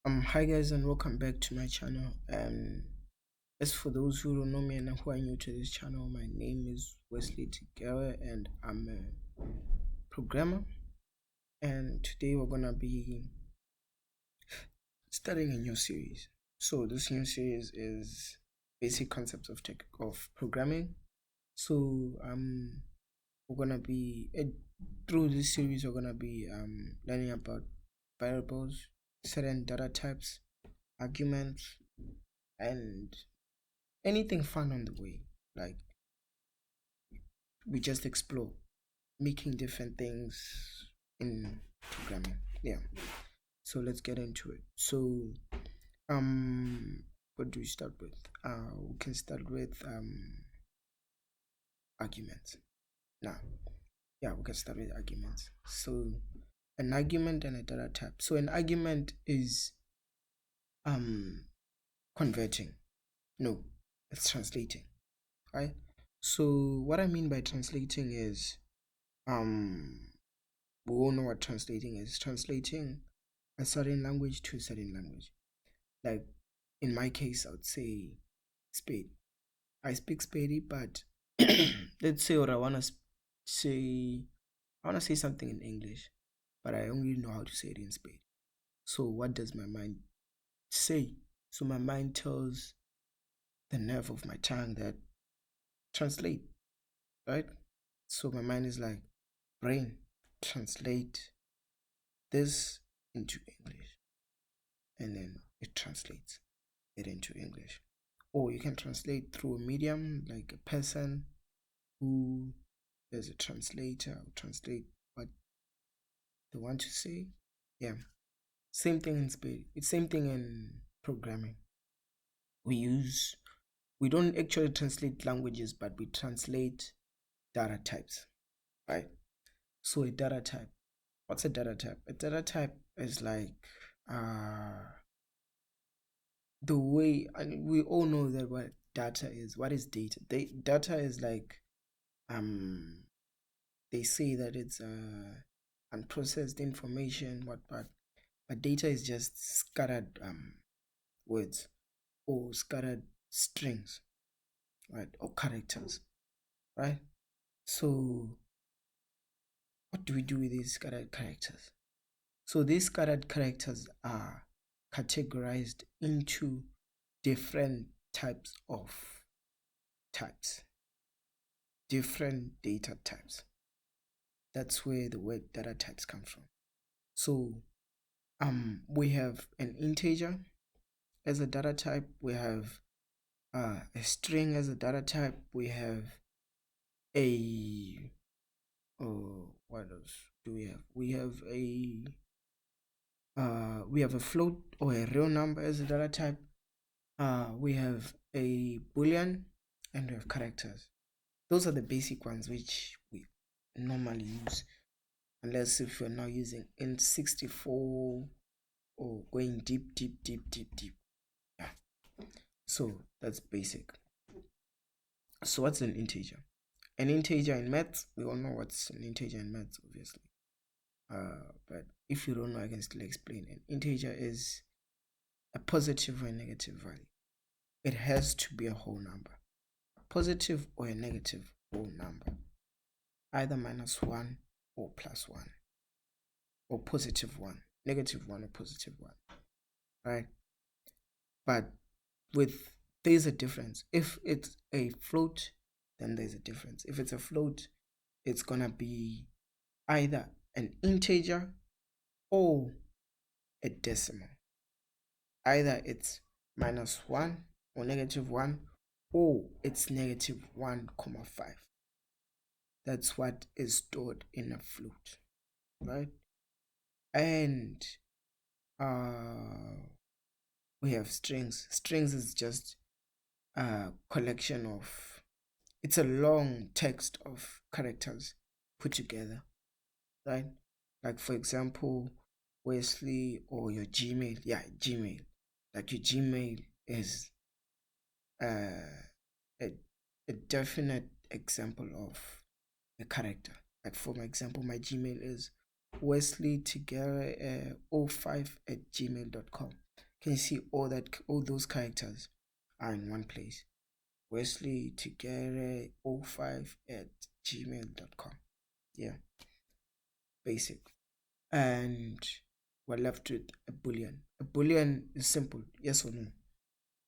Hi guys, and welcome back to my channel. As for those who don't know me and who are new to this channel, my name is Wesley Tigawa and I'm a programmer. And today we're gonna be starting a new series. So this new series is basic concepts of programming. So we're gonna be through this series we're gonna be learning about variables, certain data types, arguments, and anything fun on the way. Like we just explore making different things in programming. Yeah. So let's get into it. So what do we start with? We can start with arguments. Now, yeah, we can start with arguments. So an argument and a data type. So an argument is um converting. No, it's translating, right? So what I mean by translating is um we all know what translating is. Translating a certain language to a certain language. Like in my case, I would say Spade. I speak Spade, but let's say what I wanna say. I wanna say something in English, but I only know how to say it in Spade. So what does my mind say? So my mind tells the nerve of my tongue that translate, right? So my mind is like, brain, translate this into English, and then it translates it into English. Or you can translate through a medium like a person who is a translator or translate what they want to say. Yeah. Same thing in speed. It's same thing in programming. We use we don't actually translate languages, but we translate data types. Right? So a data type. What's a data type? A data type is like uh the way, and we all know that what data is. What is data? Data is like um they say that it's unprocessed information, but data is just scattered words or scattered strings, right, or characters, right? So what do we do with these scattered characters? So these scattered characters are categorized into different types of types, different data types. That's where the word data types come from. So we have an integer as a data type, we have a string as a data type, we have a what else do we have? We have a float or a real number as a data type. We have a boolean, and we have characters. Those are the basic ones which we normally use, unless if you're now using int64 or going deep. Yeah. So that's basic. So what's an integer? An integer in maths, we all know what's an integer in maths, obviously. But if you don't know, I can still explain. An integer is a positive or a negative value. It has to be a whole number, a positive or a negative whole number, either -1 or +1, or +1, -1 or +1, right? But with there's a difference. If it's a float, then there's a difference. If it's a float, it's gonna be either an integer or a decimal. Either it's -1 or -1, or it's -1,5. That's what is stored in a float, right? And we have strings. Strings is just a collection of, it's a long text of characters put together, right? Like for example, Wesley or your Gmail. Yeah, Gmail. Like your Gmail is uh, a, a definite example of a character. Like for my example, my Gmail is wesleytigera05 at gmail.com. can you see all those characters are in one place? Wesley together 05 at gmail.com. Yeah, basic. And we're left with a boolean. A boolean is simple, yes or no.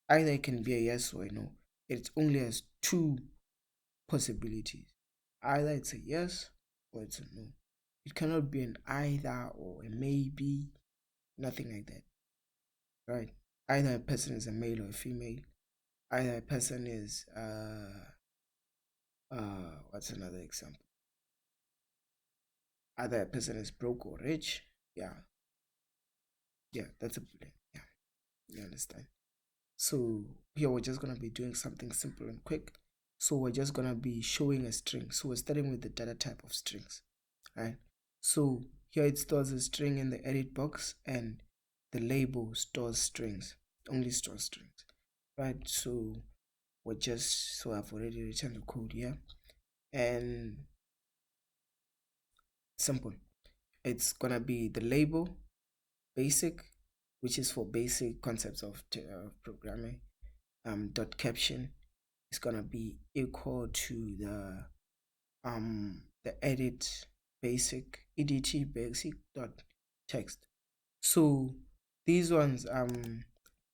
Either it can be a yes or a no. It only has two possibilities. Either it's a yes or it's a no. It cannot be an either or a maybe, nothing like that. Right? Either a person is a male or a female. Either a person is what's another example? Either a person is broke or rich. Yeah. Yeah, that's a boolean. Yeah. You understand? So here we're just gonna be doing something simple and quick. So we're just gonna be showing a string. So we're starting with the data type of strings. Right? So here it stores a string in the edit box, and the label stores strings, only stores strings. Right? So I've already written the code here, and simple. It's gonna be the label basic, which is for basic concepts of programming. Dot caption is gonna be equal to the edit basic edt basic dot text. So these ones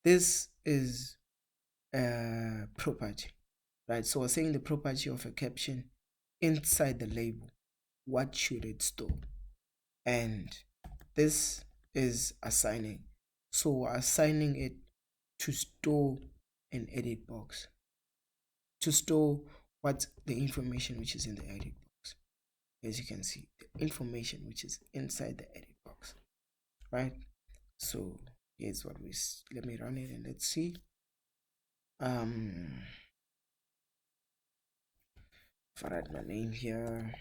this is a property, right? So we're saying the property of a caption inside the label, what should it store? And this is assigning. So we're assigning it to store an edit box, to store what the information which is in the edit box. As you can see, the information which is inside the edit box, right? So here's what let me run it and let's see. If I write my name here,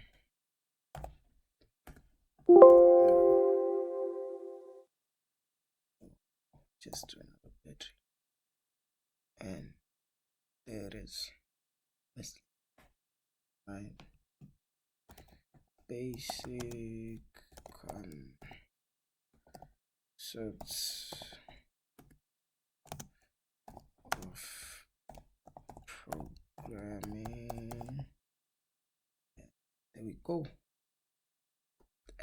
just another battery, and there it is. Right. Basic concepts of programming. There we go.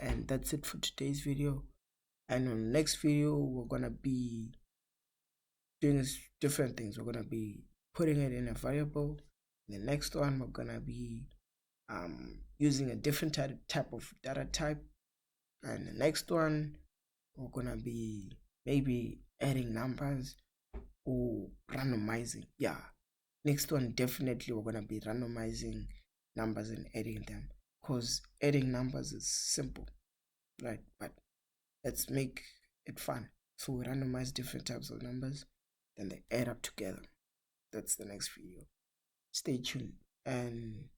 And that's it for today's video. And on the next video, we're gonna be doing different things. We're gonna be putting it in a variable. In the next one, we're gonna be using a different type of data type. And the next one, we're gonna be maybe adding numbers or randomizing. Yeah, next one definitely we're gonna be randomizing numbers and adding them, because adding numbers is simple, right? But let's make it fun. So we randomize different types of numbers, then they add up together. That's the next video. Stay tuned, and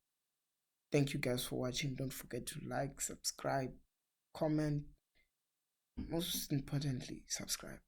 thank you guys for watching. Don't forget to like, subscribe, comment, most importantly subscribe.